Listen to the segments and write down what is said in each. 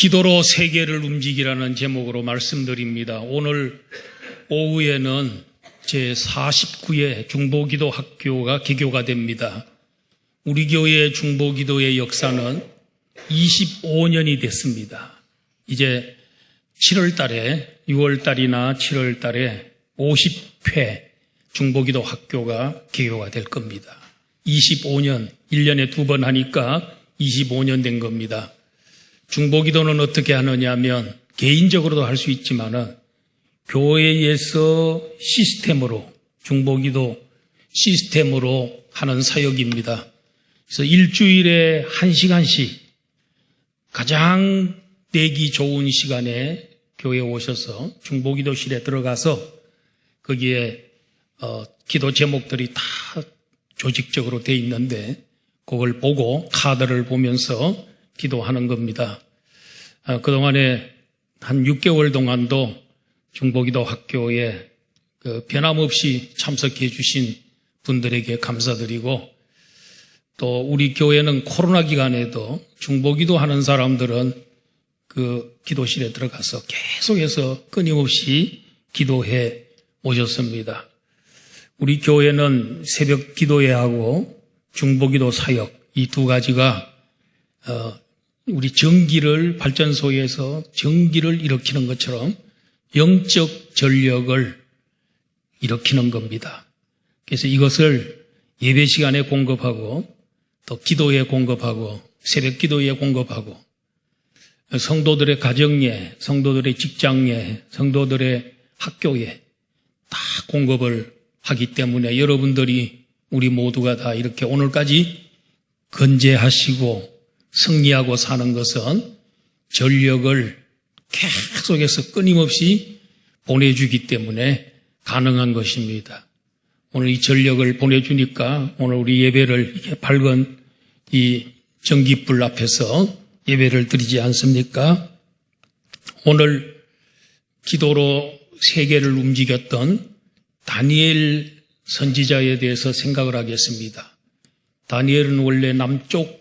기도로 세계를 움직이라는 제목으로 말씀드립니다. 오늘 오후에는 제49회 중보기도 학교가 개교가 됩니다. 우리 교회의 중보기도의 역사는 25년이 됐습니다. 이제 7월 달에 6월 달이나 7월 달에 50회 중보기도 학교가 개교가 될 겁니다. 25년, 1년에 2번 하니까 25년 된 겁니다. 중보기도는 어떻게 하느냐면 개인적으로도 할 수 있지만은 교회에서 시스템으로 중보기도 시스템으로 하는 사역입니다. 그래서 일주일에 1시간씩 가장 되기 좋은 시간에 교회에 오셔서 중보기도실에 들어가서 거기에 기도 제목들이 다 조직적으로 돼 있는데 그걸 보고 카드를 보면서 기도하는 겁니다. 그동안에 한 6개월 동안도 중보기도 학교에 변함없이 참석해 주신 분들에게 감사드리고 또 우리 교회는 코로나 기간에도 중보기도 하는 사람들은 그 기도실에 들어가서 계속해서 끊임없이 기도해 오셨습니다. 우리 교회는 새벽 기도회하고 중보기도 사역 이 두 가지가 우리 전기를 발전소에서 전기를 일으키는 것처럼 영적 전력을 일으키는 겁니다. 그래서 이것을 예배 시간에 공급하고 또 기도에 공급하고 새벽 기도에 공급하고 성도들의 가정에, 성도들의 직장에, 성도들의 학교에 다 공급을 하기 때문에 여러분들이 우리 모두가 다 이렇게 오늘까지 건재하시고 승리하고 사는 것은 전력을 계속해서 끊임없이 보내주기 때문에 가능한 것입니다. 오늘 이 전력을 보내주니까 오늘 우리 예배를 이렇게 밝은 이 전깃불 앞에서 예배를 드리지 않습니까? 오늘 기도로 세계를 움직였던 다니엘 선지자에 대해서 생각을 하겠습니다. 다니엘은 원래 남쪽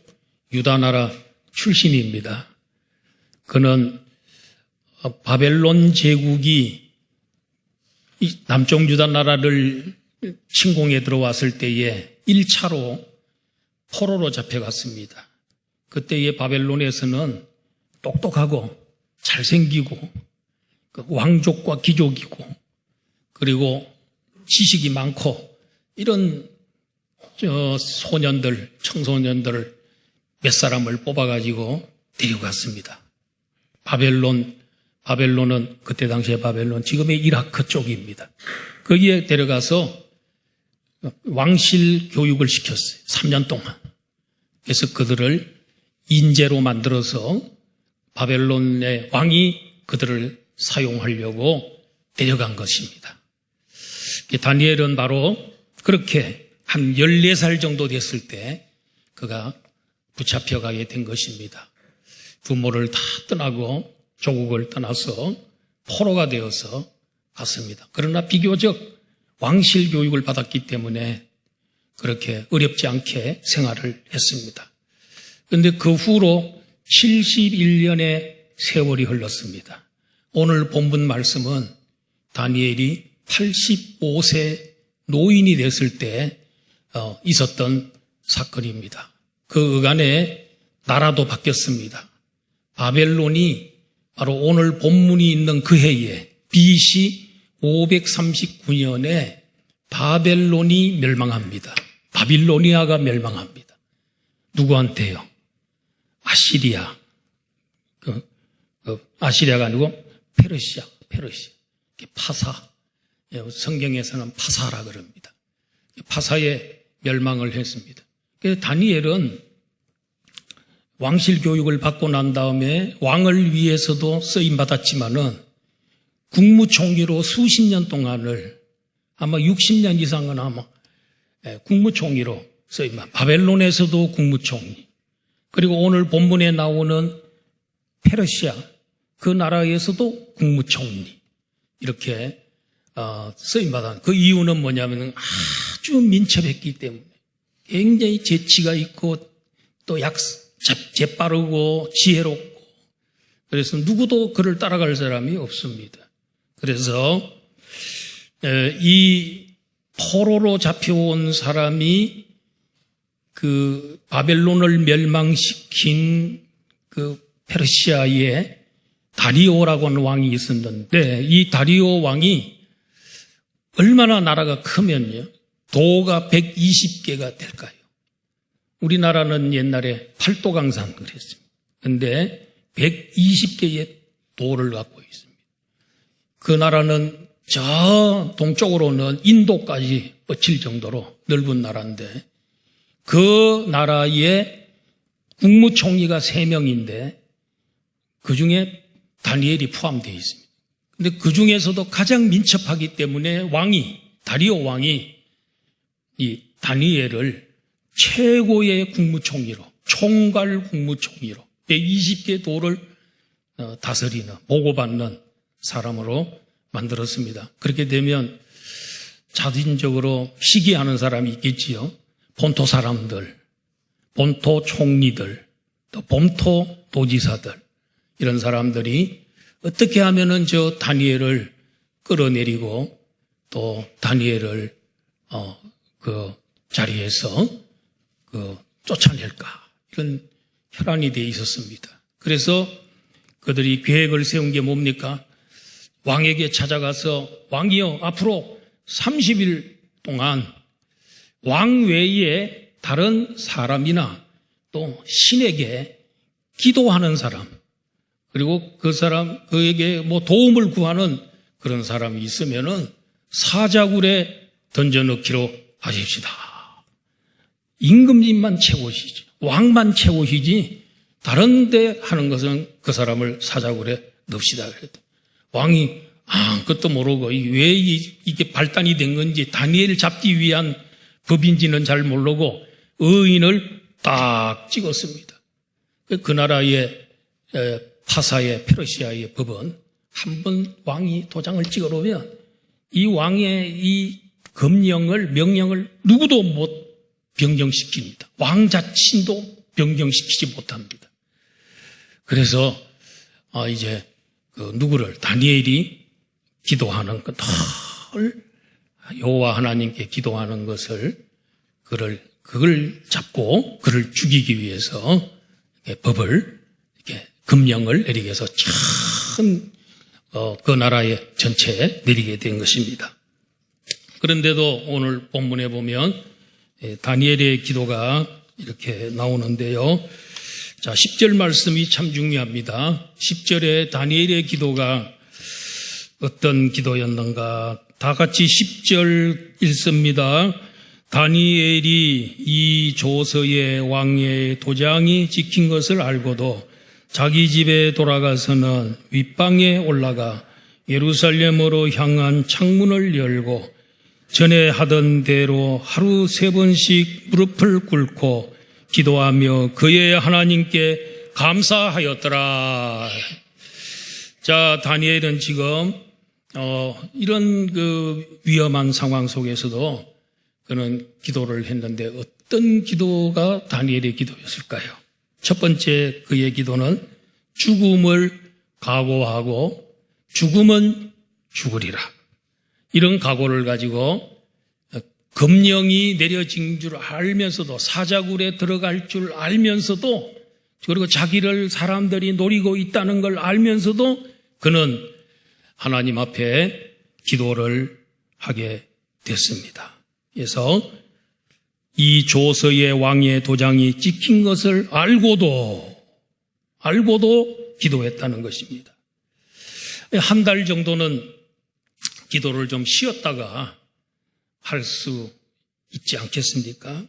유다 나라 출신입니다. 그는 바벨론 제국이 남쪽 유다 나라를 침공해 들어왔을 때에 1차로 포로로 잡혀갔습니다. 그때의 바벨론에서는 똑똑하고 잘생기고 왕족과 귀족이고 그리고 지식이 많고 이런 소년들, 청소년들을 몇 사람을 뽑아가지고 데려갔습니다. 바벨론은 그때 당시에 바벨론, 지금의 이라크 쪽입니다. 거기에 데려가서 왕실 교육을 시켰어요. 3년 동안. 그래서 그들을 인재로 만들어서 바벨론의 왕이 그들을 사용하려고 데려간 것입니다. 다니엘은 바로 그렇게 한 14살 정도 됐을 때 그가 붙잡혀가게 된 것입니다. 부모를 다 떠나고 조국을 떠나서 포로가 되어서 갔습니다. 그러나 비교적 왕실 교육을 받았기 때문에 그렇게 어렵지 않게 생활을 했습니다. 그런데 그 후로 71년의 세월이 흘렀습니다. 오늘 본문 말씀은 다니엘이 85세 노인이 됐을 때 있었던 사건입니다. 그 어간에 나라도 바뀌었습니다. 바벨론이 바로 오늘 본문이 있는 그 해에 BC 539년에 바벨론이 멸망합니다. 바빌로니아가 멸망합니다. 누구한테요? 아시리아. 아시리아가 아니고 페르시아. 파사. 성경에서는 파사라 그럽니다. 파사에 멸망을 했습니다. 그래서 다니엘은 왕실 교육을 받고 난 다음에 왕을 위해서도 쓰임받았지만은 국무총리로 수십 년 동안을 아마 60년 이상은 아마 국무총리로 쓰임받. 바벨론에서도 국무총리. 그리고 오늘 본문에 나오는 페르시아 그 나라에서도 국무총리. 이렇게 쓰임받았는 그 이유는 뭐냐면 아주 민첩했기 때문에 굉장히 재치가 있고 또 재빠르고 지혜롭고 그래서 누구도 그를 따라갈 사람이 없습니다. 그래서 이 포로로 잡혀온 사람이 그 바벨론을 멸망시킨 그 페르시아의 다리오라고 하는 왕이 있었는데, 이 다리오 왕이 얼마나 나라가 크면요, 도가 120개가 될까요? 우리나라는 옛날에 팔도강산 그랬습니다. 그런데 120개의 도를 갖고 있습니다. 그 나라는 저 동쪽으로는 인도까지 뻗칠 정도로 넓은 나라인데, 그 나라의 국무총리가 3명인데 그 중에 다니엘이 포함되어 있습니다. 그런데 그 중에서도 가장 민첩하기 때문에 다리오 왕이 이 다니엘을 최고의 국무총리로, 총괄 국무총리로 120개 도를 다스리는, 보고받는 사람으로 만들었습니다. 그렇게 되면 자진적으로 시기하는 사람이 있겠지요. 본토 사람들, 본토 총리들, 또 본토 도지사들, 이런 사람들이 어떻게 하면은 저 다니엘을 끌어내리고 또 다니엘을 그 자리에서 쫓아낼까, 이런 혈안이 되어 있었습니다. 그래서 그들이 계획을 세운 게 뭡니까? 왕에게 찾아가서, 왕이여, 앞으로 30일 동안 왕 외에 다른 사람이나 또 신에게 기도하는 사람, 그리고 그에게 뭐 도움을 구하는 그런 사람이 있으면은 사자굴에 던져넣기로 하십시다. 임금님만 채우시지, 왕만 채우시지 다른 데 하는 것은 그 사람을 사자굴에 넣읍시다. 왕이 그것도 모르고 왜 이게 발단이 된 건지, 다니엘을 잡기 위한 법인지는 잘 모르고 의인을 딱 찍었습니다. 그 나라의 파사의 페르시아의 법은 한번 왕이 도장을 찍어놓으면 이 왕의 이 명령을 누구도 못 변경시킵니다. 왕 자신도 변경시키지 못합니다. 그래서 이제 누구를, 다니엘이 기도하는 늘 여호와 하나님께 기도하는 것을, 그걸 잡고 그를 죽이기 위해서 법을, 이렇게 금령을 내리게 해서 그 나라의 전체에 내리게 된 것입니다. 그런데도 오늘 본문에 보면 다니엘의 기도가 이렇게 나오는데요. 자, 10절 말씀이 참 중요합니다. 10절에 다니엘의 기도가 어떤 기도였는가? 다 같이 10절 읽습니다. 다니엘이 이 조서의 왕의 도장이 찍힌 것을 알고도 자기 집에 돌아가서는 윗방에 올라가 예루살렘으로 향한 창문을 열고 전에 하던 대로 하루 3번씩 무릎을 꿇고 기도하며 그의 하나님께 감사하였더라. 자, 다니엘은 지금 이런 그 위험한 상황 속에서도 그는 기도를 했는데, 어떤 기도가 다니엘의 기도였을까요? 첫 번째 그의 기도는 죽음을 각오하고 죽으면 죽으리라, 이런 각오를 가지고 금령이 내려진 줄 알면서도, 사자굴에 들어갈 줄 알면서도, 그리고 자기를 사람들이 노리고 있다는 걸 알면서도 그는 하나님 앞에 기도를 하게 됐습니다. 그래서 이 조서의 왕의 도장이 찍힌 것을 알고도 기도했다는 것입니다. 한 달 정도는 기도를 좀 쉬었다가 할 수 있지 않겠습니까?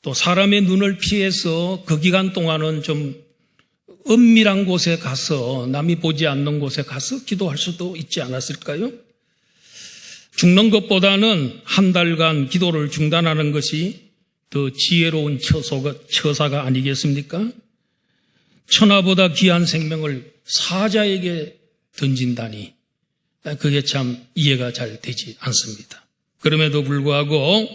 또 사람의 눈을 피해서 그 기간 동안은 좀 은밀한 곳에 가서, 남이 보지 않는 곳에 가서 기도할 수도 있지 않았을까요? 죽는 것보다는 한 달간 기도를 중단하는 것이 더 지혜로운 처사가 아니겠습니까? 천하보다 귀한 생명을 사자에게 던진다니, 그게 참 이해가 잘 되지 않습니다. 그럼에도 불구하고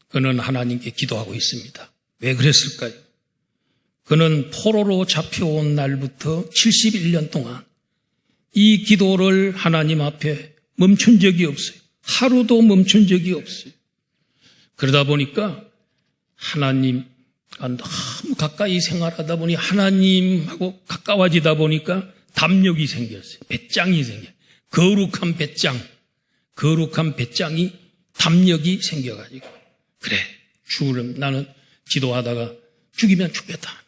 그는 하나님께 기도하고 있습니다. 왜 그랬을까요? 그는 포로로 잡혀온 날부터 71년 동안 이 기도를 하나님 앞에 멈춘 적이 없어요. 하루도 멈춘 적이 없어요. 그러다 보니까 하나님과 너무 가까이 생활하다 보니 하나님하고 가까워지다 보니까 담력이 생겼어요. 배짱이 생겨요. 거룩한 배짱이 담력이 생겨가지고 그래 죽으면 나는 기도하다가 죽이면 죽겠다.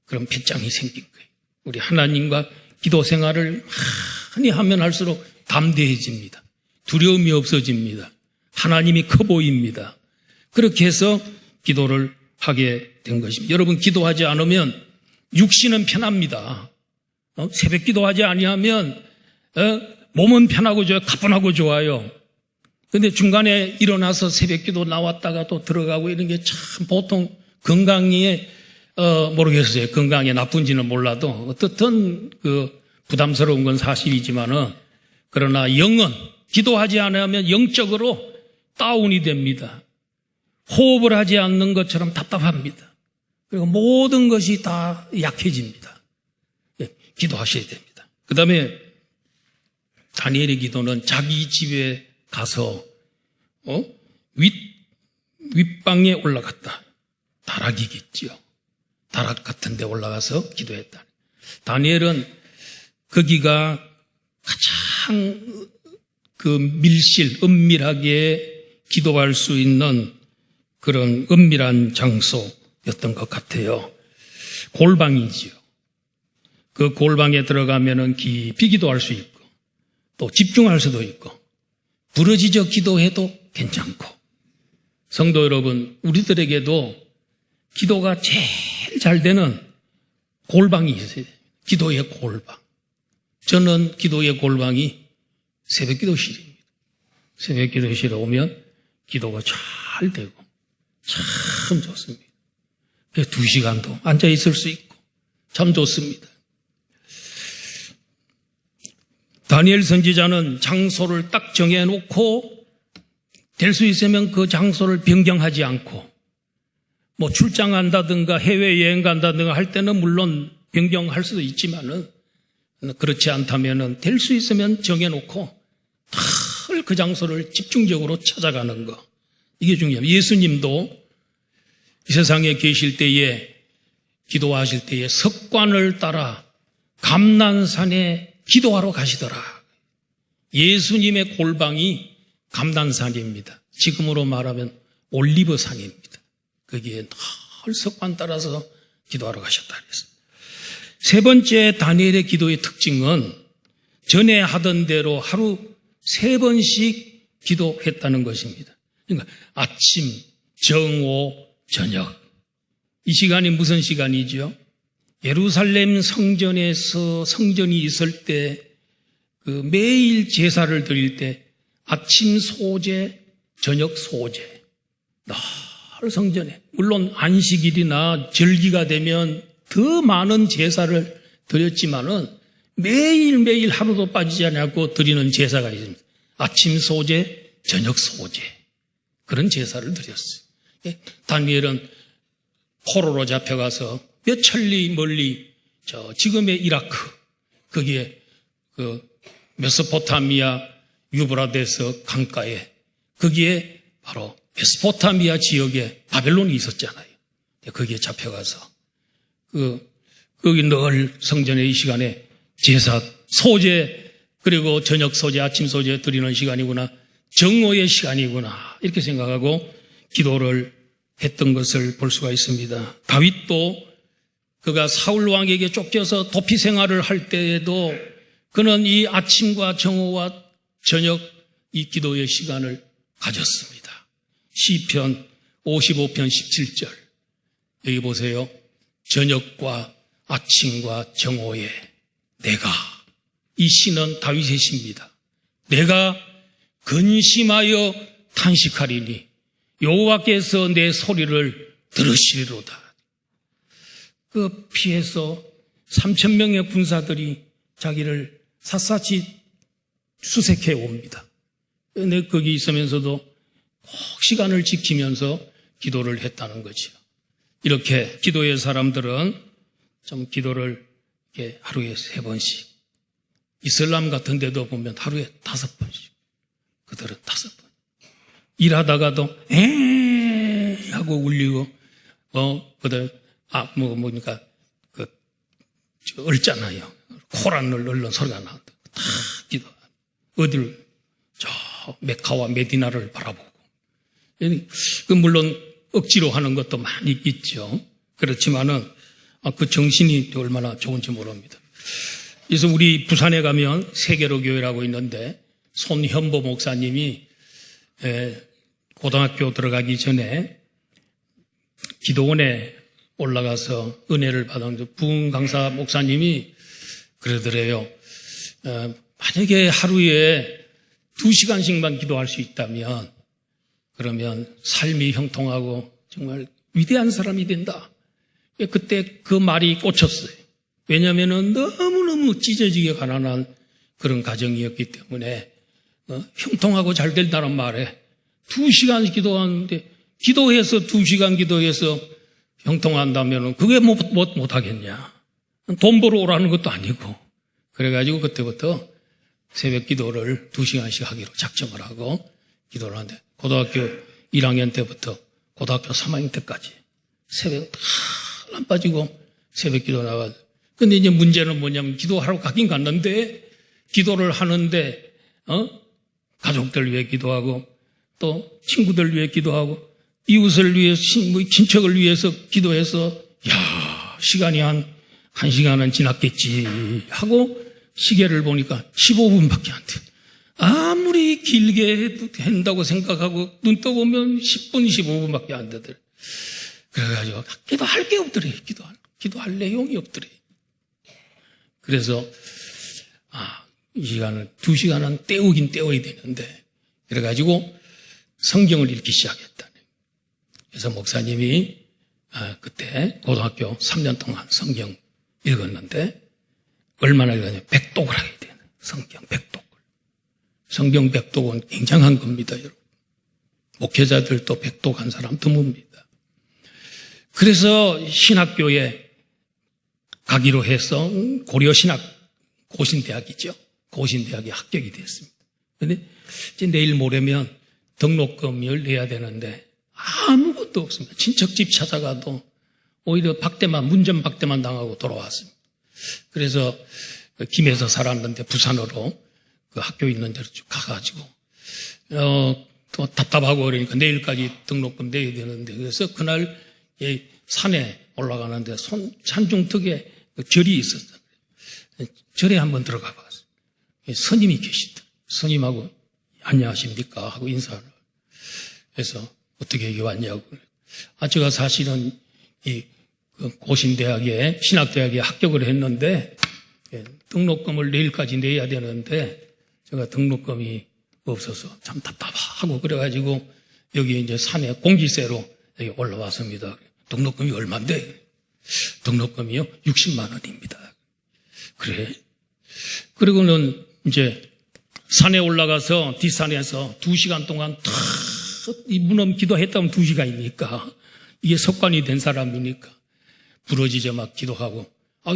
그런 배짱이 생긴 거예요. 우리 하나님과 기도 생활을 많이 하면 할수록 담대해집니다. 두려움이 없어집니다. 하나님이 커 보입니다. 그렇게 해서 기도를 하게 된 것입니다. 여러분 기도하지 않으면 육신은 편합니다. 새벽 기도하지 아니하면 몸은 편하고 좋아요. 가뿐하고 좋아요. 근데 중간에 일어나서 새벽 기도 나왔다가 또 들어가고 이런 게 참 보통 건강에 모르겠어요. 건강에 나쁜지는 몰라도 어떻든 부담스러운 건 사실이지만은 그러나 영은 기도하지 않으면 영적으로 다운이 됩니다. 호흡을 하지 않는 것처럼 답답합니다. 그리고 모든 것이 다 약해집니다. 기도하셔야 됩니다. 그 다음에 다니엘의 기도는 자기 집에 가서 윗방에 올라갔다. 다락이겠지요. 다락 같은 데 올라가서 기도했다. 다니엘은 거기가 가장 은밀하게 기도할 수 있는 그런 은밀한 장소였던 것 같아요. 골방이지요. 그 골방에 들어가면은 깊이 기도할 수 있고 또 집중할 수도 있고 부르짖어 기도해도 괜찮고 성도 여러분 우리들에게도 기도가 제일 잘 되는 골방이 있어요. 기도의 골방. 저는 기도의 골방이 새벽 기도실입니다. 새벽 기도실에 오면 기도가 잘 되고 참 좋습니다. 2시간도 앉아 있을 수 있고 참 좋습니다. 다니엘 선지자는 장소를 딱 정해놓고 될 수 있으면 그 장소를 변경하지 않고 뭐 출장 간다든가 해외여행 간다든가 할 때는 물론 변경할 수도 있지만은 그렇지 않다면은 될 수 있으면 정해놓고 늘 그 장소를 집중적으로 찾아가는 거. 이게 중요합니다. 예수님도 이 세상에 계실 때에 기도하실 때에 석관을 따라 감난산에 기도하러 가시더라. 예수님의 골방이 감난산입니다. 지금으로 말하면 올리브산입니다. 거기에 늘 석관 따라서 기도하러 가셨다 그랬어요. 세 번째 다니엘의 기도의 특징은 전에 하던 대로 하루 3번씩 기도했다는 것입니다. 그러니까 아침, 정오, 저녁. 이 시간이 무슨 시간이죠? 예루살렘 성전이 있을 때 매일 제사를 드릴 때 아침 소제, 저녁 소제. 늘 성전에. 물론 안식일이나 절기가 되면 더 많은 제사를 드렸지만은 매일매일 하루도 빠지지 않고 드리는 제사가 있습니다. 아침 소제, 저녁 소제. 그런 제사를 드렸어요. 다니엘은 포로로 잡혀가서 몇 천리 멀리 지금의 이라크 거기에 메소포타미아 유브라데스 강가에 거기에 바로 메소포타미아 지역에 바벨론이 있었잖아요. 거기에 잡혀가서 거기 늘 성전의 이 시간에 제사 소제 그리고 저녁 소제 아침 소제 드리는 시간이구나 정오의 시간이구나 이렇게 생각하고 기도를 했던 것을 볼 수가 있습니다. 다윗도 그가 사울 왕에게 쫓겨서 도피 생활을 할 때에도 그는 이 아침과 정오와 저녁 이 기도의 시간을 가졌습니다. 시편 55편 17절 여기 보세요. 저녁과 아침과 정오에 내가 이 시는 다윗의 시입니다. 내가 근심하여 탄식하리니 여호와께서 내 소리를 들으시리로다. 그 피해서 3,000명의 군사들이 자기를 샅샅이 수색해 옵니다. 근데 거기 있으면서도 꼭 시간을 지키면서 기도를 했다는 거죠. 이렇게 기도의 사람들은 좀 기도를 이렇게 하루에 3번씩. 이슬람 같은 데도 보면 하루에 5번씩. 그들은 5번. 일하다가도 하고 울리고 그들 뭡니까 얼잖아요. 코란을 얼른 소리가 나는데 다 기도. 어디를 저 메카와 메디나를 바라보고. 물론 억지로 하는 것도 많이 있죠. 그렇지만은 그 정신이 얼마나 좋은지 모릅니다. 그래서 우리 부산에 가면 세계로 교회라고 있는데 손현보 목사님이 고등학교 들어가기 전에 기도원에 올라가서 은혜를 받은 부흥 강사 목사님이 그러더래요. 만약에 하루에 2시간씩만 기도할 수 있다면 그러면 삶이 형통하고 정말 위대한 사람이 된다. 그때 그 말이 꽂혔어요. 왜냐하면 너무너무 찢어지게 가난한 그런 가정이었기 때문에 형통하고 잘 된다는 말에 2시간 기도하는데 기도해서 2시간 기도해서 형통한다면 그게 못하겠냐. 돈 벌어 오라는 것도 아니고. 그래가지고 그때부터 새벽 기도를 2시간씩 하기로 작정을 하고 기도를 하는데 고등학교 1학년 때부터 고등학교 3학년 때까지 새벽 안 빠지고 새벽 기도 나가서. 근데 이제 문제는 뭐냐면 기도하러 가긴 갔는데 기도를 하는데 가족들 위해 기도하고 또 친구들 위해 기도하고 이웃을 위해 친척을 위해서 기도해서 시간이 한 1시간은 지났겠지 하고 시계를 보니까 15분밖에 안 돼. 아무리 길게 한다고 생각하고 눈 떠보면 10분, 15분밖에 안 되더래. 그래가지고 기도할 게 없더래. 기도할 내용이 없더래. 그래서 이 시간을 2시간은 때우긴 때워야 되는데 그래가지고 성경을 읽기 시작했다. 그래서 목사님이 그때 고등학교 3년 동안 성경 읽었는데 얼마나 읽었냐. 100독을 하게 되는 성경 100독을. 성경 100독은 굉장한 겁니다, 여러분. 목회자들도 100독 한 사람 드뭅니다. 그래서 신학교에 가기로 해서 고려신학 고신대학이죠. 고신대학에 합격이 됐습니다. 그런데 이제 내일 모레면 등록금을 내야 되는데 아무것도 없습니다. 친척집 찾아가도 오히려 문전 박대만 당하고 돌아왔습니다. 그래서 김해에서 살았는데 부산으로 그 학교 있는 데로 쭉 가가지고 또 답답하고 그러니까 내일까지 등록금 내야 되는데 그래서 그날 산에 올라가는데 산중턱에 절이 있었어요. 절에 한번 들어가 봤어요. 스님이 계시더라고요. 스님하고 안녕하십니까 하고 인사를. 그래서 어떻게 여기 왔냐고. 제가 사실은 이 고신대학에 신학대학에 합격을 했는데 등록금을 내일까지 내야 되는데 제가 등록금이 없어서 참 답답하고 그래가지고 여기 이제 산에 공기세로 여기 올라왔습니다. 등록금이 얼마인데? 등록금이요? 60만 원입니다. 그래. 그리고는 이제 산에 올라가서 뒷산에서 2시간 동안 이 문엄 기도했다면 2시간이니까 이게 습관이 된 사람이니까 부러지자 막 기도하고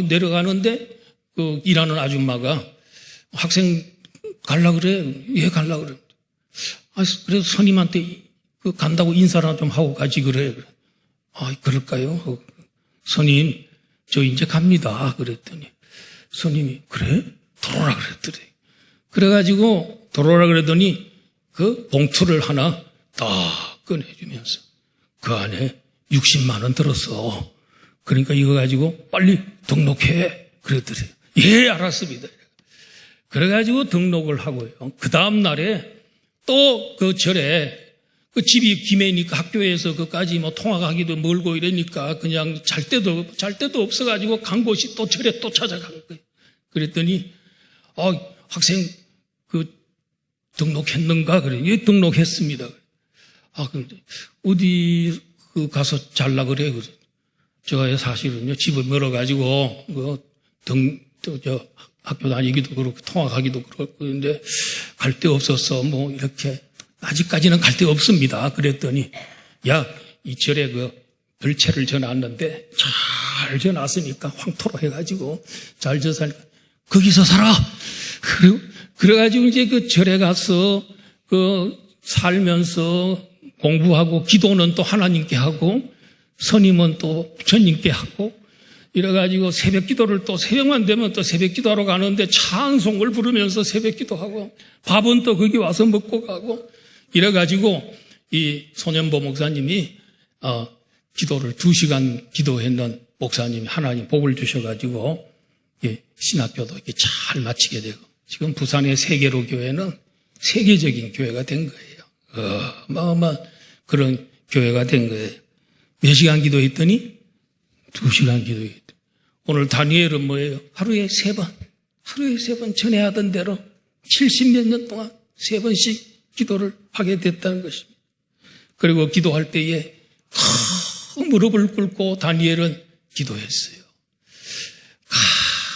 내려가는데 그 일하는 아줌마가 학생 갈라 그래. 예, 갈라 그래. 그래서 스님한테 간다고 인사를 좀 하고 가지 그래. 그럴까요? 스님, 저 이제 갑니다. 그랬더니 스님이 그래? 들어오라 그랬더래. 그래가지고 들어오라 그랬더니 그 봉투를 하나 딱 꺼내주면서 그 안에 60만 원 들었어. 그러니까 이거 가지고 빨리 등록해. 그랬더래. 예, 알았습니다. 그래가지고 등록을 하고요. 그 다음날에 또 그 절에 그 집이 김해니까 학교에서 그까지 통학하기도 멀고 이러니까 그냥 잘 데도 없어가지고 간 곳이 또 절에 또 찾아간 거예요. 그랬더니, 학생 등록했는가? 그래. 예, 등록했습니다. 어디 가서 잘라 그래. 그래. 제가 사실은요, 집을 멀어가지고, 학교 다니기도 그렇고, 통학하기도 그렇고, 근데 갈 데 없어서 이렇게, 아직까지는 갈 데 없습니다. 그랬더니, 이 절에 별채를 전놨는데, 잘 지어놨으니까 황토로 해가지고 잘 지어서 거기서 살아. 그래가지고 이제 그 절에 가서 살면서 공부하고 기도는 또 하나님께 하고 선임은 또 부처님께 하고 이래가지고 새벽 기도를 또 새벽만 되면 또 새벽 기도하러 가는데 찬송을 부르면서 새벽 기도하고 밥은 또 거기 와서 먹고 가고 이래가지고 이 소년보 목사님이 기도를 2시간 기도했는 목사님이 하나님 복을 주셔가지고 신학교도 이렇게 잘 마치게 되고 지금 부산의 세계로 교회는 세계적인 교회가 된 거예요. 어마어마한 그런 교회가 된 거예요. 몇 시간 기도했더니 2시간 기도했더니 오늘 다니엘은 뭐예요? 하루에 3번 전에 하던 대로 70몇 년 동안 3번씩 기도를 하게 됐다는 것입니다. 그리고 기도할 때에 무릎을 꿇고 다니엘은 기도했어요.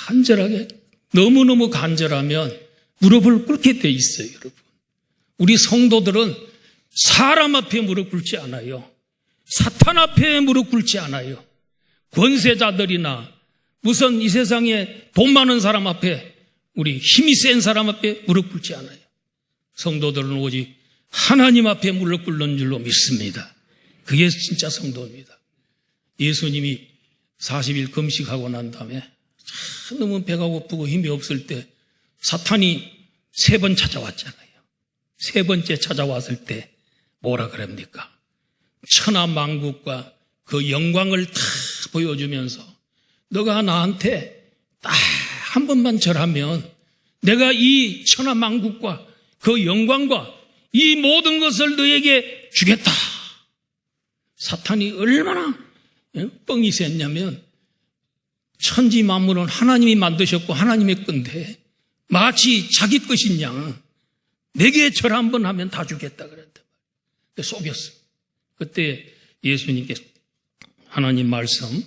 간절하게 너무너무 간절하면 무릎을 꿇게 돼 있어요, 여러분. 우리 성도들은 사람 앞에 무릎 꿇지 않아요. 사탄 앞에 무릎 꿇지 않아요. 권세자들이나 무슨 이 세상에 돈 많은 사람 앞에 우리 힘이 센 사람 앞에 무릎 꿇지 않아요. 성도들은 오직 하나님 앞에 무릎 꿇는 줄로 믿습니다. 그게 진짜 성도입니다. 예수님이 40일 금식하고 난 다음에 너무 배가 고프고 힘이 없을 때 사탄이 3번 찾아왔잖아요. 3번째 찾아왔을 때 뭐라 그럽니까? 천하만국과 그 영광을 다 보여주면서 너가 나한테 딱 한 번만 절하면 내가 이 천하만국과 그 영광과 이 모든 것을 너에게 주겠다. 사탄이 얼마나 뻥이 셌냐면 천지 만물은 하나님이 만드셨고 하나님의 건데 마치 자기 것인 양 내게 절 한 번 하면 다 주겠다 그랬단 말이에요. 속였어요. 그때 예수님께서 하나님 말씀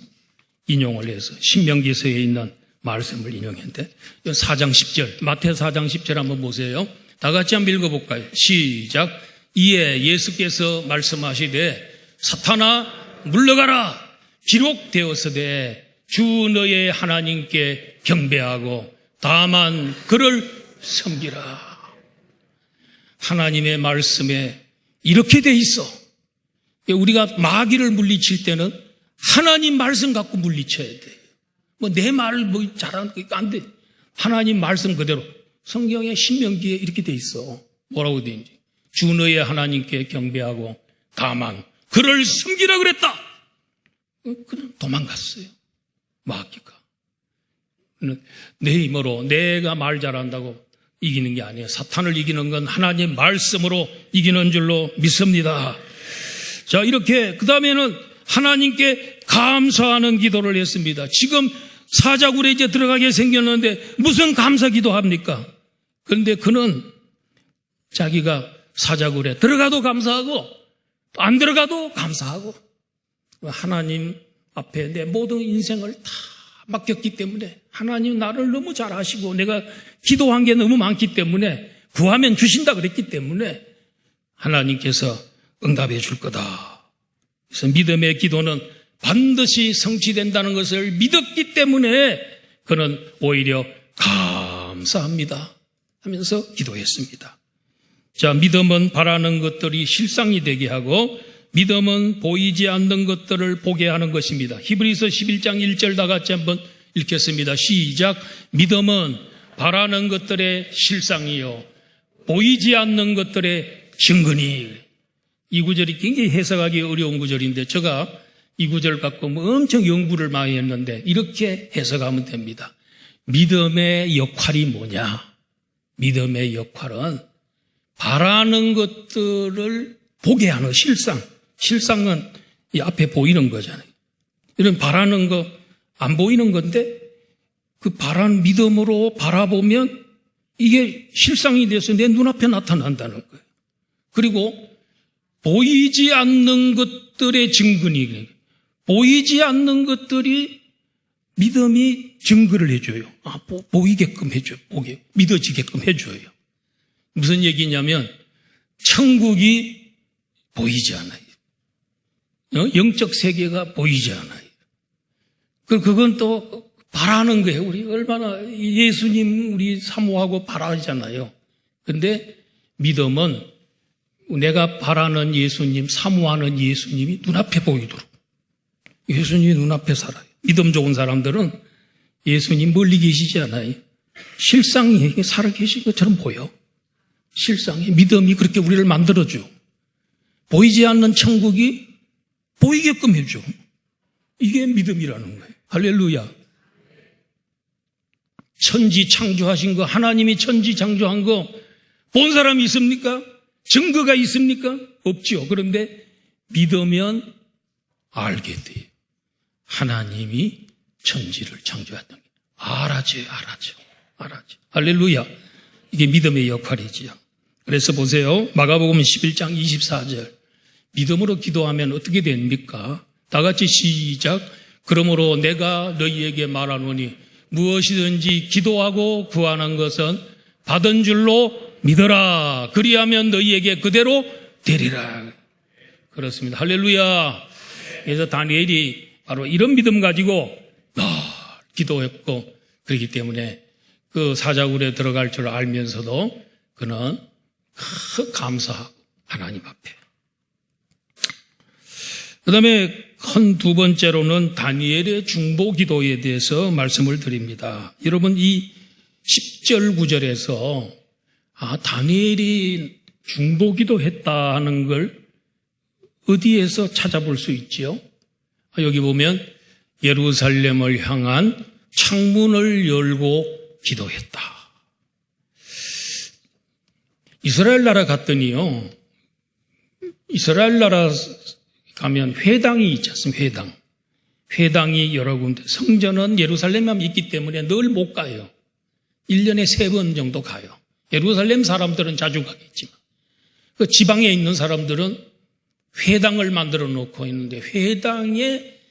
인용을 해서 신명기서에 있는 말씀을 인용했는데 4장 10절 마태 4장 10절 한번 보세요. 다 같이 한번 읽어볼까요? 시작. 이에 예수께서 말씀하시되 사탄아 물러가라. 기록되었으되 주 너의 하나님께 경배하고 다만 그를 섬기라. 하나님의 말씀에 이렇게 돼 있어. 우리가 마귀를 물리칠 때는 하나님 말씀 갖고 물리쳐야 돼. 내 말을 잘하는 거 안 돼. 하나님 말씀 그대로. 성경의 신명기에 이렇게 돼 있어. 뭐라고 돼 있는지. 주 너의 하나님께 경배하고 다만 그를 섬기라 그랬다. 그냥 도망갔어요. 마귀가. 내 힘으로 내가 말 잘한다고 이기는 게 아니에요. 사탄을 이기는 건 하나님 말씀으로 이기는 줄로 믿습니다. 자, 이렇게 그 다음에는 하나님께 감사하는 기도를 했습니다. 지금 사자굴에 이제 들어가게 생겼는데 무슨 감사 기도합니까? 그런데 그는 자기가 사자굴에 들어가도 감사하고 안 들어가도 감사하고 하나님 앞에 내 모든 인생을 다 맡겼기 때문에 하나님 나를 너무 잘 아시고 내가 기도한 게 너무 많기 때문에 구하면 주신다 그랬기 때문에 하나님께서 응답해 줄 거다. 그래서 믿음의 기도는 반드시 성취된다는 것을 믿었기 때문에 그는 오히려 감사합니다 하면서 기도했습니다. 자, 믿음은 바라는 것들이 실상이 되게 하고 믿음은 보이지 않는 것들을 보게 하는 것입니다. 히브리서 11장 1절 다 같이 한번 읽겠습니다. 시작. 믿음은 바라는 것들의 실상이요 보이지 않는 것들의 증거니. 이 구절이 굉장히 해석하기 어려운 구절인데 제가 이 구절 갖고 엄청 연구를 많이 했는데 이렇게 해석하면 됩니다. 믿음의 역할이 뭐냐? 믿음의 역할은 바라는 것들을 보게 하는 실상. 실상은 이 앞에 보이는 거잖아요. 이런 바라는 거 안 보이는 건데 그 바라는 믿음으로 바라보면 이게 실상이 돼서 내 눈앞에 나타난다는 거예요. 그리고 보이지 않는 것들의 증거니 보이지 않는 것들이 믿음이 증거를 해줘요. 보이게끔 해줘요. 믿어지게끔 해줘요. 무슨 얘기냐면 천국이 보이지 않아요. 영적 세계가 보이지 않아요. 그건 또 바라는 거예요. 우리 얼마나 예수님 우리 사모하고 바라잖아요. 근데 믿음은 내가 바라는 예수님, 사모하는 예수님이 눈앞에 보이도록. 예수님이 눈앞에 살아요. 믿음 좋은 사람들은 예수님 멀리 계시지 않아요. 실상이 살아계신 것처럼 보여. 실상이 믿음이 그렇게 우리를 만들어줘. 보이지 않는 천국이 보이게끔 해줘. 이게 믿음이라는 거예요. 할렐루야. 천지 창조하신 거, 하나님이 천지 창조한 거 본 사람이 있습니까? 증거가 있습니까? 없죠. 그런데 믿으면 알게 돼요. 하나님이 천지를 창조했던 게 알아죠. 할렐루야. 이게 믿음의 역할이지요. 그래서 보세요. 마가복음 11장 24절. 믿음으로 기도하면 어떻게 됩니까? 다 같이 시작. 그러므로 내가 너희에게 말하노니 무엇이든지 기도하고 구하는 것은 받은 줄로 믿어라. 그리하면 너희에게 그대로 되리라. 그렇습니다. 할렐루야. 그래서 다니엘이 바로 이런 믿음 가지고 기도했고, 그렇기 때문에 그 사자굴에 들어갈 줄 알면서도 그는 감사하고 하나님 앞에. 그 다음에 큰 두 번째로는 다니엘의 중보 기도에 대해서 말씀을 드립니다. 여러분, 이 10절 9절에서 다니엘이 중보 기도했다는 걸 어디에서 찾아볼 수 있지요? 여기 보면 예루살렘을 향한 창문을 열고 기도했다. 이스라엘 나라 갔더니요, 이스라엘 나라 가면 회당이 있지 않습니까? 회당이 여러 군데, 성전은 예루살렘만 있기 때문에 늘 못 가요. 1년에 3번 정도 가요. 예루살렘 사람들은 자주 가겠지만, 그 지방에 있는 사람들은 회당을 만들어 놓고 있는데, 회당의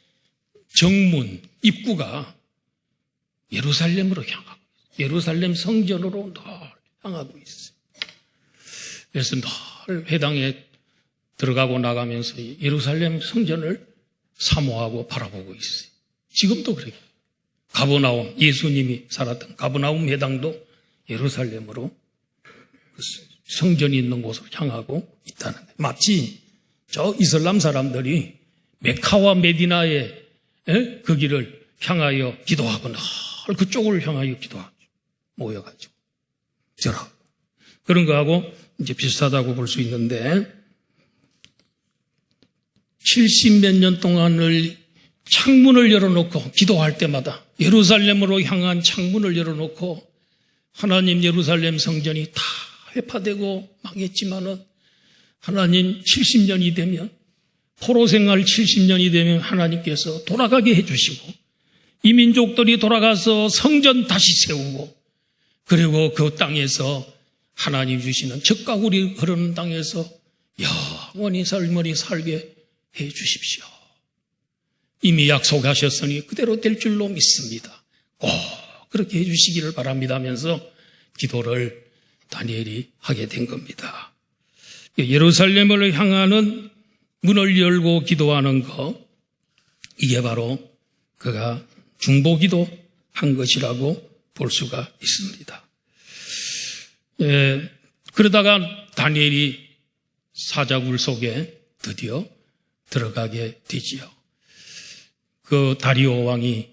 정문, 입구가 예루살렘으로 향하고, 예루살렘 성전으로 늘 향하고 있어요. 그래서 늘 회당에 들어가고 나가면서 예루살렘 성전을 사모하고 바라보고 있어요. 지금도 그래요. 가버나움, 예수님이 살았던 가버나움 회당도 예루살렘으로 성전이 있는 곳으로 향하고 있다는 거예요. 마치 저 이슬람 사람들이 메카와 메디나의 그 길을 향하여 기도하고 늘 그쪽을 향하여 기도하죠. 모여가지고 저라 그런 거하고 이제 비슷하다고 볼 수 있는데, 70몇 년 동안을 창문을 열어놓고 기도할 때마다 예루살렘으로 향한 창문을 열어놓고, 하나님 예루살렘 성전이 다 회파되고 망했지만은 하나님 70년이 되면, 포로 생활 70년이 되면 하나님께서 돌아가게 해주시고, 이 민족들이 돌아가서 성전 다시 세우고, 그리고 그 땅에서 하나님 주시는 젖가구리 흐르는 땅에서 영원히 삶을 살게 해 주십시오. 이미 약속하셨으니 그대로 될 줄로 믿습니다. 꼭 그렇게 해 주시기를 바랍니다 하면서 기도를 다니엘이 하게 된 겁니다. 예루살렘을 향하는 문을 열고 기도하는 것, 이게 바로 그가 중보기도 한 것이라고 볼 수가 있습니다. 그러다가 다니엘이 사자굴 속에 드디어 들어가게 되지요. 그 다리오 왕이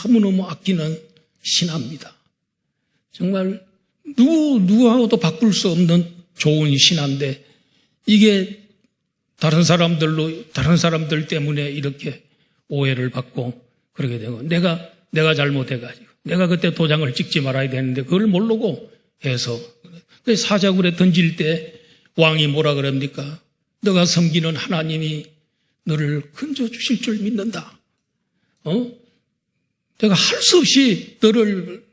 너무너무 아끼는 신하입니다. 정말 누구하고도 바꿀 수 없는 좋은 신하인데, 이게 다른 사람들 때문에 이렇게 오해를 받고 그러게 되고, 내가 잘못해가지고, 내가 그때 도장을 찍지 말아야 되는데 그걸 모르고 해서, 사자굴에 던질 때 왕이 뭐라 그럽니까? 너가 섬기는 하나님이 너를 건져주실 줄 믿는다. 내가 할 수 없이 너를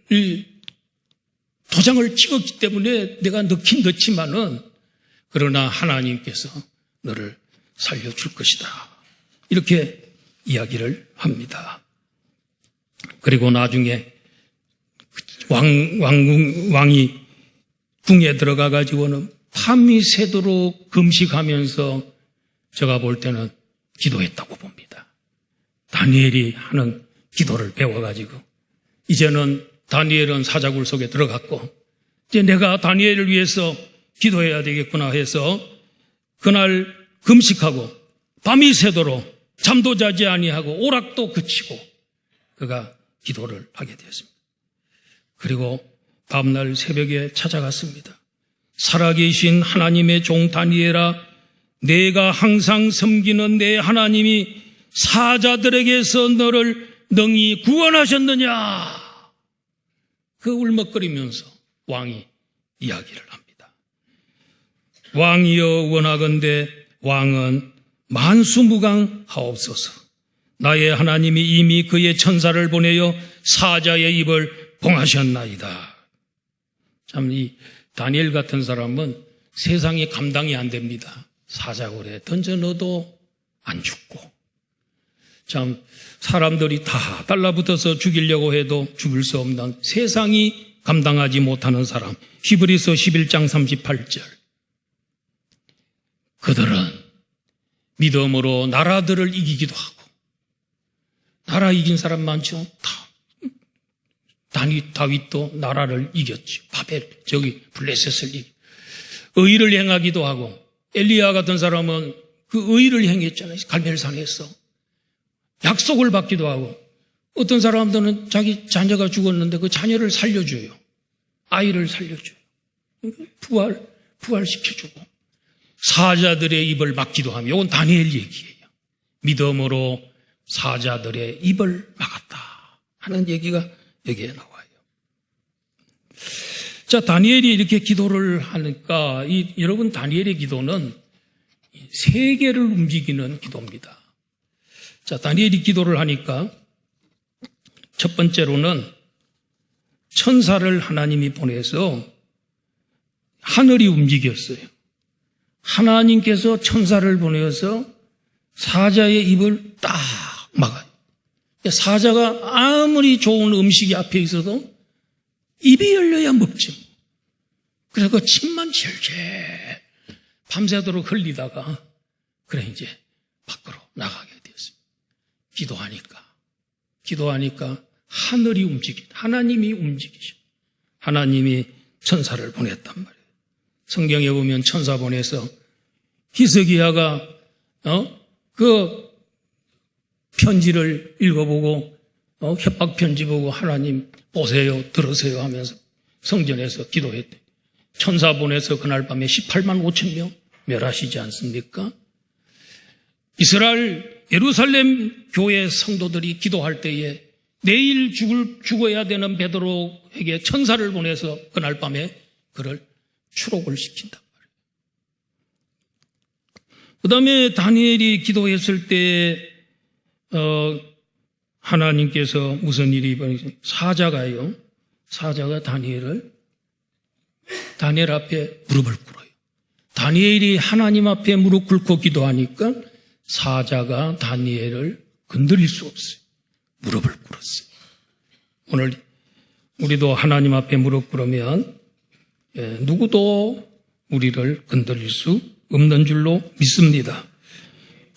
도장을 찍었기 때문에 내가 넣긴 넣지만은, 그러나 하나님께서 너를 살려줄 것이다. 이렇게 이야기를 합니다. 그리고 나중에 왕이 궁에 들어가가지고는 밤이 새도록 금식하면서 제가 볼 때는 기도했다고 봅니다. 다니엘이 하는 기도를 배워가지고 이제는 다니엘은 사자굴 속에 들어갔고 이제 내가 다니엘을 위해서 기도해야 되겠구나 해서 그날 금식하고 밤이 새도록 잠도 자지 아니하고 오락도 그치고 그가 기도를 하게 되었습니다. 그리고 다음날 새벽에 찾아갔습니다. 살아계신 하나님의 종 다니엘아, 내가 항상 섬기는 내 하나님이 사자들에게서 너를 능히 구원하셨느냐? 그 울먹거리면서 왕이 이야기를 합니다. 왕이여 원하건대 왕은 만수무강하옵소서. 나의 하나님이 이미 그의 천사를 보내어 사자의 입을 봉하셨나이다. 참 이 다니엘 같은 사람은 세상이 감당이 안 됩니다. 사자굴에 던져 넣어도 안 죽고 참 사람들이 다 달라붙어서 죽이려고 해도 죽일 수 없는 세상이 감당하지 못하는 사람. 히브리서 11장 38절. 그들은 믿음으로 나라들을 이기기도 하고 나라 이긴 사람 많죠. 다윗도 나라를 이겼죠. 블레셋을 이기. 의를 행하기도 하고 엘리야 같은 사람은 그 의를 행했잖아요. 갈멜산에서 약속을 받기도 하고 어떤 사람들은 자기 자녀가 죽었는데 그 자녀를 살려줘요. 아이를 살려줘요. 부활시켜주고 사자들의 입을 막기도 하며 이건 다니엘 얘기예요. 믿음으로 사자들의 입을 막았다 하는 얘기가 여기에 나와요. 자, 다니엘이 이렇게 기도를 하니까 여러분 다니엘의 기도는 세계를 움직이는 기도입니다. 자, 다니엘이 기도를 하니까 첫 번째로는 천사를 하나님이 보내서 하늘이 움직였어요. 하나님께서 천사를 보내서 사자의 입을 딱 막아요. 사자가 아무리 좋은 음식이 앞에 있어도 입이 열려야 먹지. 그래서 그 침만 질질 밤새도록 흘리다가 그래 이제 밖으로 나가게 되었습니다. 기도하니까 하늘이 하나님이 움직이셔. 하나님이 천사를 보냈단 말이에요. 성경에 보면 천사 보내서 히스기야가 그 편지를 읽어보고 협박 편지 보고 하나님 보세요, 들으세요 하면서 성전에서 기도했대. 천사 보내서 그날 밤에 18만 5천 명 멸하시지 않습니까? 이스라엘 예루살렘 교회 성도들이 기도할 때에 내일 죽어야 되는 베드로에게 천사를 보내서 그날 밤에 그를 추록을 시킨단 말이에요. 그 다음에 다니엘이 기도했을 때 하나님께서 무슨 일이 벌어졌어요? 사자가 다니엘 앞에 무릎을 꿇어요. 다니엘이 하나님 앞에 무릎 꿇고 기도하니까 사자가 다니엘을 건드릴 수 없어요. 무릎을 꿇었어요. 오늘 우리도 하나님 앞에 무릎 꿇으면 누구도 우리를 건드릴 수 없는 줄로 믿습니다.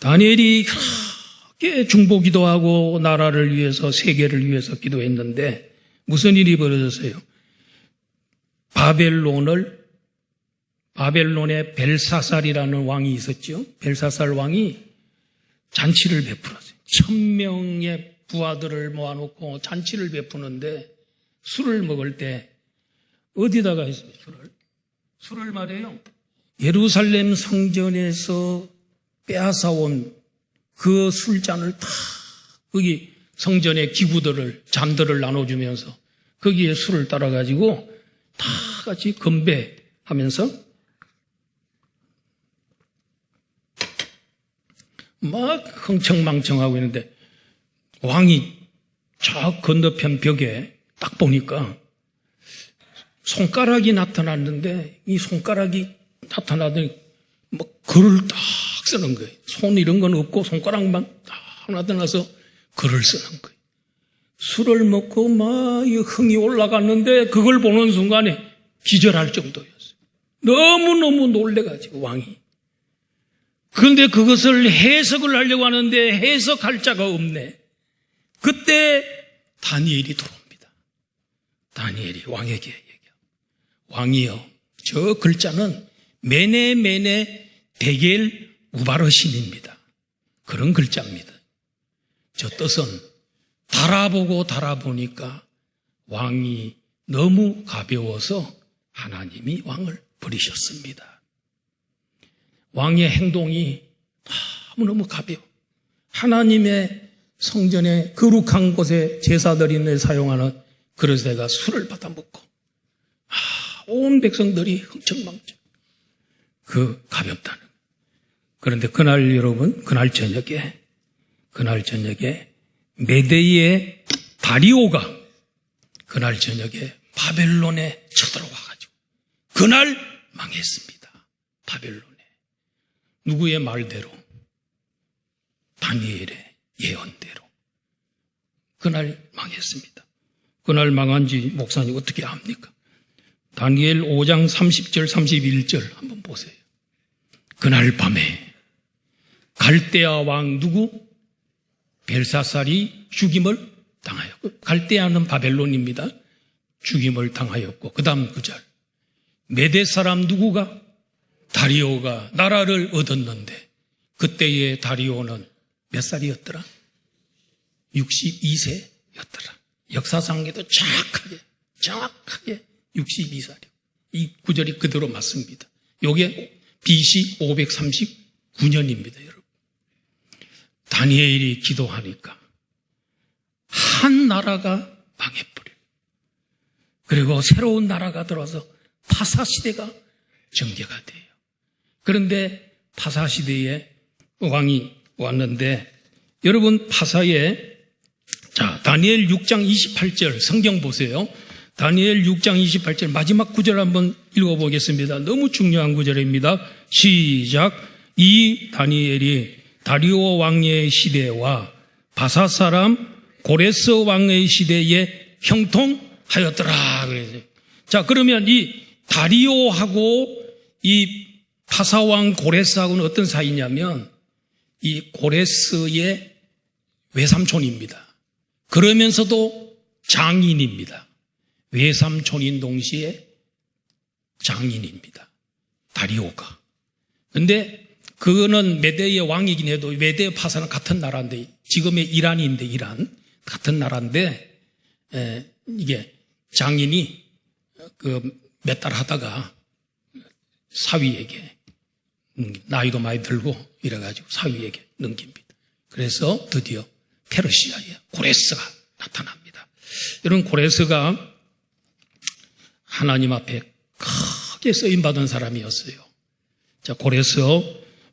다니엘이 그렇게 중보기도 하고 나라를 위해서 세계를 위해서 기도했는데 무슨 일이 벌어졌어요? 바벨론에 벨사살이라는 왕이 있었죠. 벨사살 왕이 잔치를 베풀었어요. 1000명의 부하들을 모아놓고 잔치를 베푸는데 술을 먹을 때 어디다가 했어요? 술을 말해요. 예루살렘 성전에서 빼앗아온 그 술잔을 다 거기 성전의 기구들을 잔들을 나눠주면서 거기에 술을 따라가지고 다 같이 건배하면서 막 흥청망청하고 있는데 왕이 저 건너편 벽에 딱 보니까 손가락이 나타났는데 이 손가락이 나타나더니 막 글을 딱 쓰는 거예요. 손 이런 건 없고 손가락만 딱 나타나서 글을 쓰는 거예요. 술을 먹고 막 흥이 올라갔는데 그걸 보는 순간에 기절할 정도였어요. 너무너무 놀래가지고 왕이. 그런데 그것을 해석을 하려고 하는데 해석할 자가 없네. 그때 다니엘이 들어옵니다. 다니엘이 왕에게 얘기해요. 왕이여, 저 글자는 메네 데겔 우바르신입니다. 그런 글자입니다. 저 뜻은 달아보니까 왕이 너무 가벼워서 하나님이 왕을 버리셨습니다. 왕의 행동이 너무너무 가벼워. 하나님의 성전에 거룩한 곳에 제사드리는 데 사용하는 그릇에다가 술을 받아 먹고 온 백성들이 흥청망청. 그 가볍다는. 그런데 그날 여러분, 그날 저녁에 메데의 다리오가 그날 저녁에 바벨론에 쳐들어와가지고 그날 망했습니다. 바벨론에. 누구의 말대로? 다니엘의 예언대로. 그날 망했습니다. 그날 망한지 목사님 어떻게 압니까? 다니엘 5장 30절 31절 한번 보세요. 그날 밤에 갈대아 왕 누구? 벨사살이 죽임을 당하였고, 갈대아는 바벨론입니다. 죽임을 당하였고, 그 다음 구절. 메대 사람 누구가? 다리오가 나라를 얻었는데, 그때의 다리오는 몇 살이었더라? 62세였더라. 역사상에도 정확하게 62살이요. 이 구절이 그대로 맞습니다. 요게 BC 539년입니다, 여러분. 다니엘이 기도하니까 한 나라가 망해버려요. 그리고 새로운 나라가 들어와서 파사시대가 전개가 돼요. 그런데 파사시대에 왕이 왔는데, 여러분 파사에, 자, 다니엘 6장 28절 성경 보세요. 다니엘 6장 28절 마지막 구절 한번 읽어보겠습니다. 너무 중요한 구절입니다. 시작. 이 다니엘이 다리오 왕의 시대와 바사 사람 고레스 왕의 시대에 형통하였더라. 자, 그러면 이 다리오하고 이 바사 왕 고레스하고는 어떤 사이냐면, 이 고레스의 외삼촌입니다. 그러면서도 장인입니다. 외삼촌인 동시에 장인입니다. 다리오가. 근데 그거는 메대의 왕이긴 해도 메대 파사는 같은 나라인데, 지금의 이란인데, 이란 같은 나라인데, 이게 장인이 몇 달 하다가 사위에게, 나이도 많이 들고 이래가지고 사위에게 넘깁니다. 그래서 드디어 페르시아에 고레스가 나타납니다. 이런 고레스가 하나님 앞에 크게 쓰임받은 사람이었어요. 자, 고레스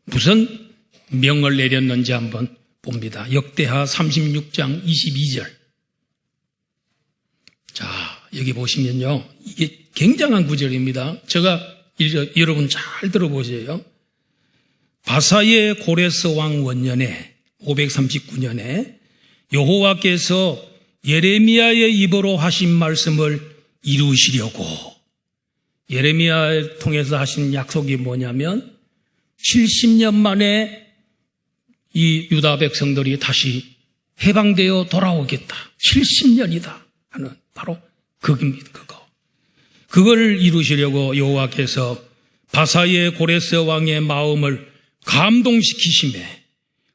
무슨 명을 내렸는지 한번 봅니다. 역대하 36장 22절. 자, 여기 보시면요, 이게 굉장한 구절입니다. 제가 여러분 잘 들어보세요. 바사의 고레스 왕 원년에 539년에 여호와께서 예레미야의 입으로 하신 말씀을 이루시려고, 예레미야를 통해서 하신 약속이 뭐냐면 70년 만에 이 유다 백성들이 다시 해방되어 돌아오겠다. 70년이다 하는 바로 그겁니다. 그걸 이루시려고 여호와께서 바사의 고레스 왕의 마음을 감동시키심에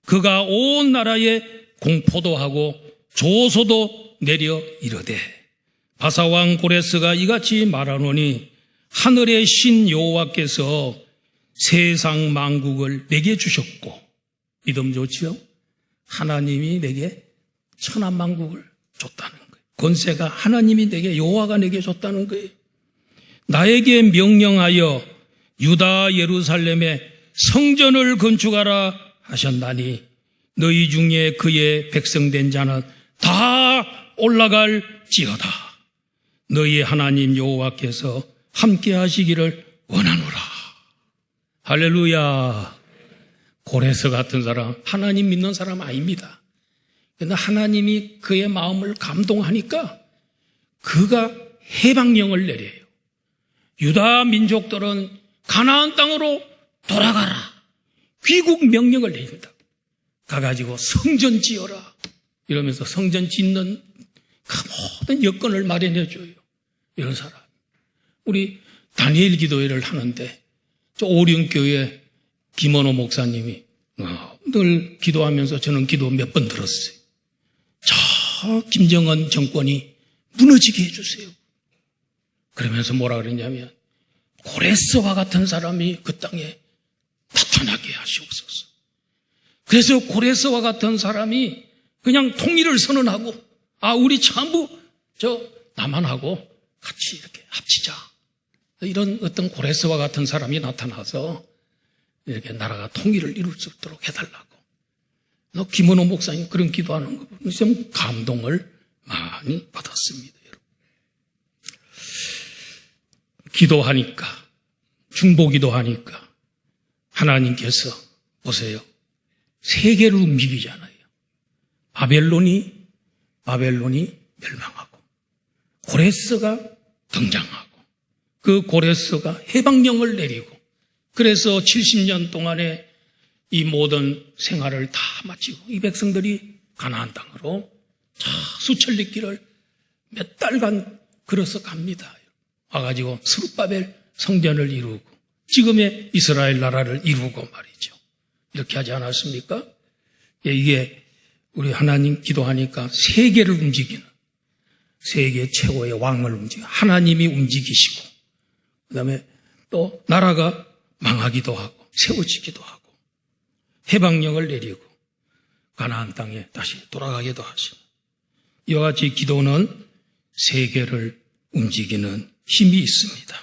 그가 온 나라에 공포도 하고 조소도 내려 이르되, 바사왕 고레스가 이같이 말하노니 하늘의 신 여호와께서 세상 만국을 내게 주셨고, 믿음 좋지요? 하나님이 내게 천하 만국을 줬다는 거예요. 권세가 하나님이 내게, 여호와가 내게 줬다는 거예요. 나에게 명령하여 유다 예루살렘에 성전을 건축하라 하셨나니 너희 중에 그의 백성된 자는 다 올라갈지어다. 너희 하나님 여호와께서 함께 하시기를 원하노라. 할렐루야. 고레스 같은 사람, 하나님 믿는 사람 아닙니다. 그런데 하나님이 그의 마음을 감동하니까 그가 해방령을 내려요. 유다 민족들은 가나안 땅으로 돌아가라. 귀국 명령을 내립니다. 가가지고 성전 지어라. 이러면서 성전 짓는 그 모든 여건을 마련해줘요. 이런 사람. 우리 다니엘 기도회를 하는데 저 오륜교회 김원호 목사님이 늘 기도하면서 저는 기도 몇 번 들었어요. 저 김정은 정권이 무너지게 해주세요. 그러면서 뭐라 그랬냐면 고레스와 같은 사람이 그 땅에 나타나게 하시옵소서. 그래서 고레스와 같은 사람이 그냥 통일을 선언하고 우리 전부 남한하고 같이 이렇게 합치자. 이런 어떤 고레스와 같은 사람이 나타나서 이렇게 나라가 통일을 이룰 수 있도록 해달라고. 김원호 목사님 그런 기도하는 거 보면 좀 감동을 많이 받았습니다. 여러분. 기도하니까, 중보기도하니까 하나님께서 보세요. 세계를 움직이잖아요. 바벨론이 멸망하고 고레스가 등장하고 그 고레스가 해방령을 내리고 그래서 70년 동안에 이 모든 생활을 다 마치고 이 백성들이 가나안 땅으로 수천 리 길을 몇 달간 걸어서 갑니다. 와가지고 스룹바벨 성전을 이루고 지금의 이스라엘 나라를 이루고 말이죠. 이렇게 하지 않았습니까? 이게 우리 하나님 기도하니까 세계를 움직이는 세계 최고의 왕을 움직이고 하나님이 움직이시고 그다음에 또 나라가 망하기도 하고 세워지기도 하고 해방령을 내리고 가나안 땅에 다시 돌아가기도 하시고 이와 같이 기도는 세계를 움직이는 힘이 있습니다.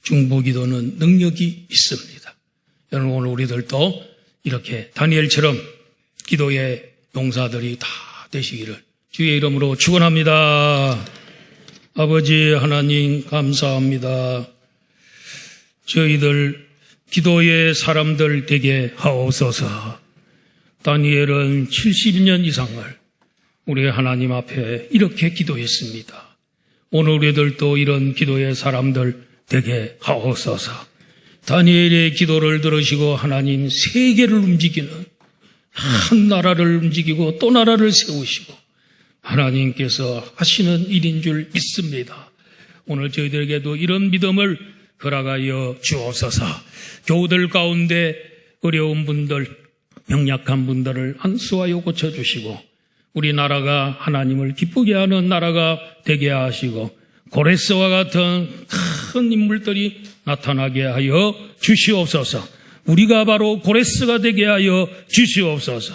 중보기도는 능력이 있습니다. 여러분 오늘 우리들도 이렇게 다니엘처럼 기도의 용사들이 다 되시기를 주의 이름으로 축원합니다. 아버지 하나님 감사합니다. 저희들 기도의 사람들 되게 하옵소서. 다니엘은 70년 이상을 우리 하나님 앞에 이렇게 기도했습니다. 오늘 우리들도 이런 기도의 사람들 되게 하옵소서. 다니엘의 기도를 들으시고 하나님 세계를 움직이는 한 나라를 움직이고 또 나라를 세우시고 하나님께서 하시는 일인 줄 믿습니다. 오늘 저희들에게도 이런 믿음을 허락하여 주옵소서. 교우들 가운데 어려운 분들, 병약한 분들을 안수하여 고쳐주시고 우리나라가 하나님을 기쁘게 하는 나라가 되게 하시고 고레스와 같은 큰 인물들이 나타나게 하여 주시옵소서. 우리가 바로 고레스가 되게 하여 주시옵소서.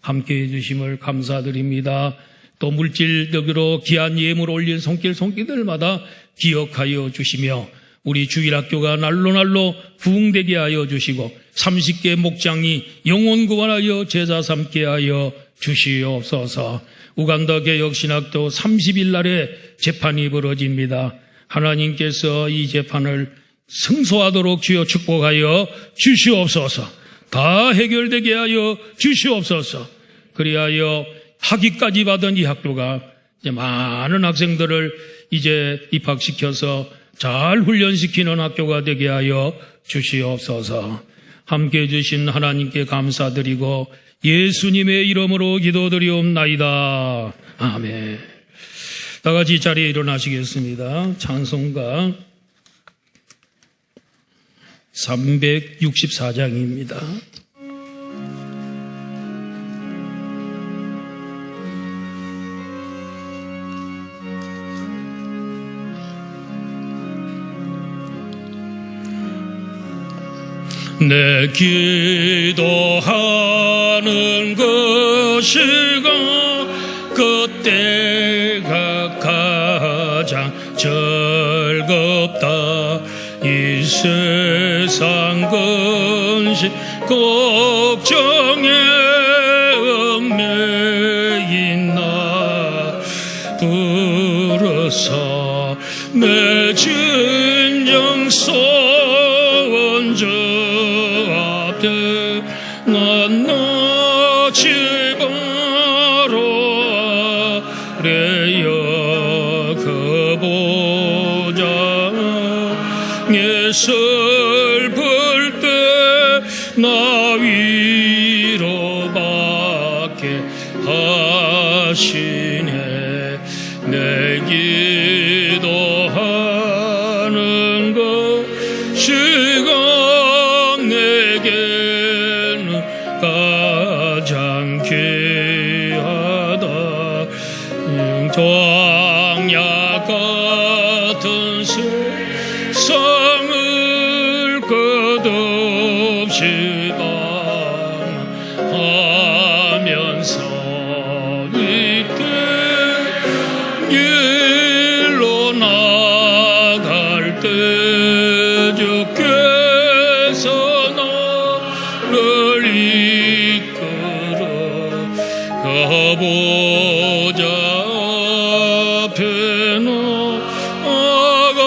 함께해 주심을 감사드립니다. 또 물질적으로 귀한 예물 올린 손길들마다 기억하여 주시며 우리 주일학교가 날로 부흥되게 하여 주시고 30개 목장이 영혼 구원하여 제자 삼게 하여 주시옵소서. 우간다 개혁신학도 30일 날에 재판이 벌어집니다. 하나님께서 이 재판을 승소하도록 주여 축복하여 주시옵소서. 다 해결되게 하여 주시옵소서. 그리하여 학위까지 받은 이 학교가 이제 많은 학생들을 이제 입학시켜서 잘 훈련시키는 학교가 되게 하여 주시옵소서. 함께해 주신 하나님께 감사드리고 예수님의 이름으로 기도드리옵나이다. 아멘. 다 같이 자리에 일어나시겠습니다. 찬송가 364장입니다. 내 기도하는 것이가 그때가 가장 즐겁다. 이 세상 근심 걱정에 얽매인 나 부르사 내 진정 소원저 앞에 난 나지 바로 아래여 그 보좌 슬플 때 나 위로밖에 하시네. 내 기도하는 것 시간 내게는 가장 귀하다. 광야 같은 세상을 끝없이 하면서 이때 길로 나갈 때 주께서 나를 이끌어 가보자. 앞에 나아가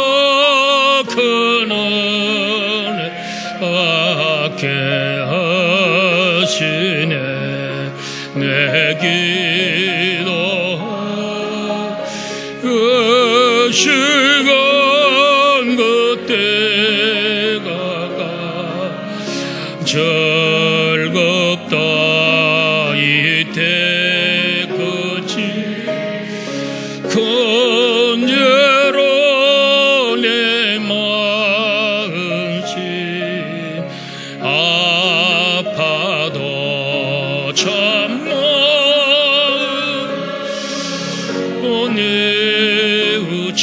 큰 은혜 받게 하시네. 내 기도 그 시간 그때가 즐겁다. 이때 끝이 큰 죄로 내 마음심 아파도 참아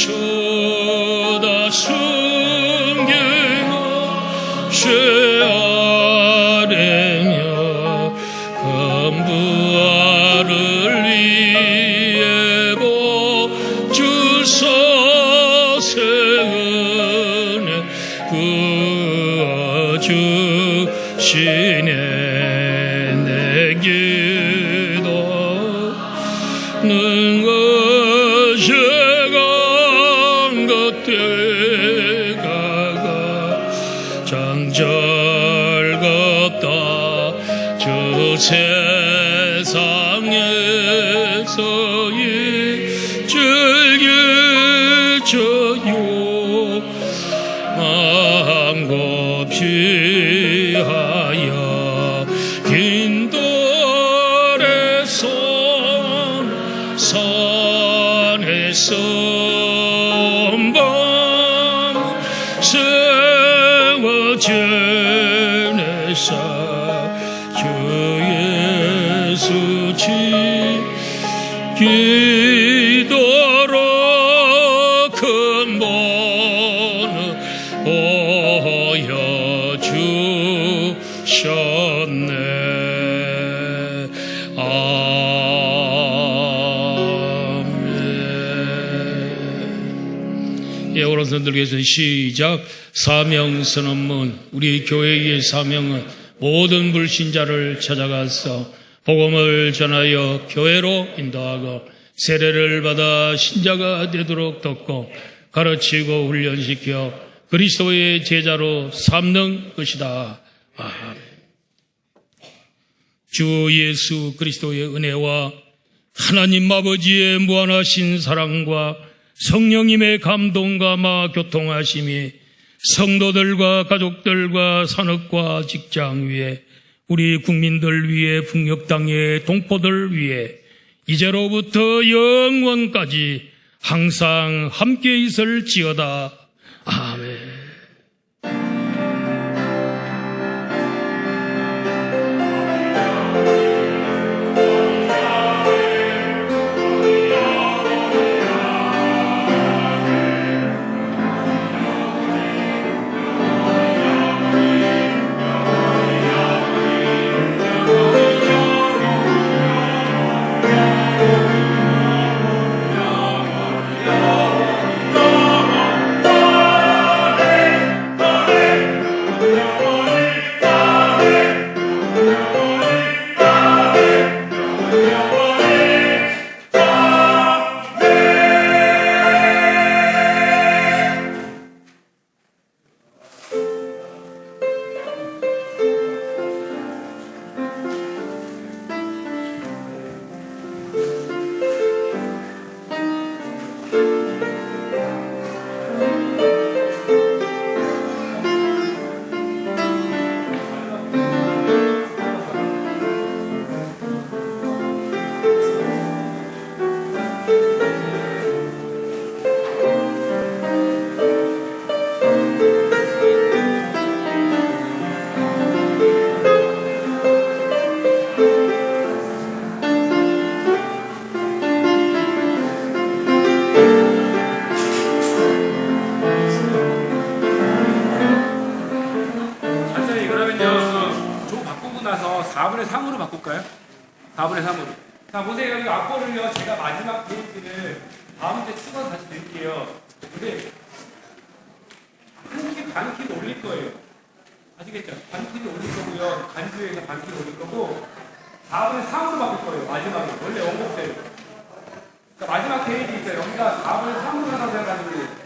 뉘우쳐다 숨기고 죄아래며 금부아를 위해 복주사 새 은혜 구워주시네. 내 기도는 시간 그때가 가장 즐겁다. 주 세상에서의 즐겨져요. 망고피하여 긴 돌의 산에서 밤 세워지네사 주 예수 지키도록 큰 본을 보여주셨네. 예, 오른손들 위해서 시작. 사명선언문. 우리 교회의 사명은 모든 불신자를 찾아가서 복음을 전하여 교회로 인도하고 세례를 받아 신자가 되도록 돕고 가르치고 훈련시켜 그리스도의 제자로 삼는 것이다. 아멘. 주 예수 그리스도의 은혜와 하나님 아버지의 무한하신 사랑과 성령님의 감동과 마 교통하심이 성도들과 가족들과 산업과 직장 위에 우리 국민들 위에 북녘 땅의 동포들 위에 이제로부터 영원까지 항상 함께 있을지어다. 아멘. 4분의 3으로. 자, 보세요. 여기 악보를요, 제가 마지막 페이지를 다음 주에 추가서 다시 드릴게요. 근데, 반 키를 올릴 거예요. 아시겠죠? 반 키를 올릴 거고요. 간주에서 반 키를 올릴 거고, 4분의 3으로 바꿀 거예요. 마지막에. 원래 원곡대로. 그러니까 마지막 페이지 있죠. 여기가 4분의 3으로 해서 생각하시면 돼요.